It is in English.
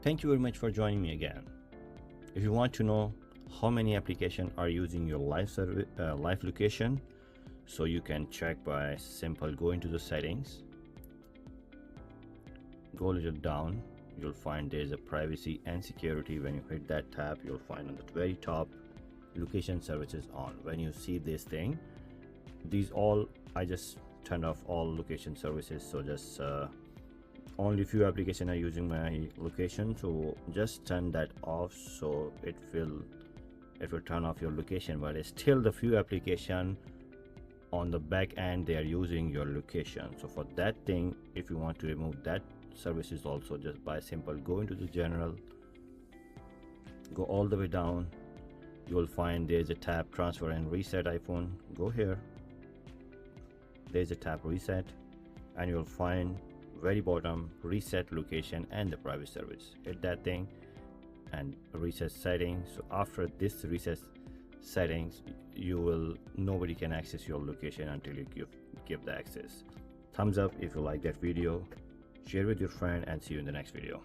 Thank you very much for joining me again. If you want to know how many applications are using your live location, so you can check by simple go into the settings, go a little down, you'll find there's a privacy and security. When you hit that tab, you'll find on the very top location services on. When you see this thing, these all, I just turned off all location services, so just only few applications are using my location, so just turn that off, so it will turn off your location. But it's still the few application on the back end they are using your location. So for that thing, if you want to remove that services also, just by simple go into the general, go all the way down, you will find there's a tab transfer and reset iPhone. Go here, there's a tab reset, and you'll find very bottom reset location and the private service. Hit that thing and reset settings. So after this reset settings, nobody can access your location until you give the access. Thumbs up if you like that video, share with your friend, and see you in the next video.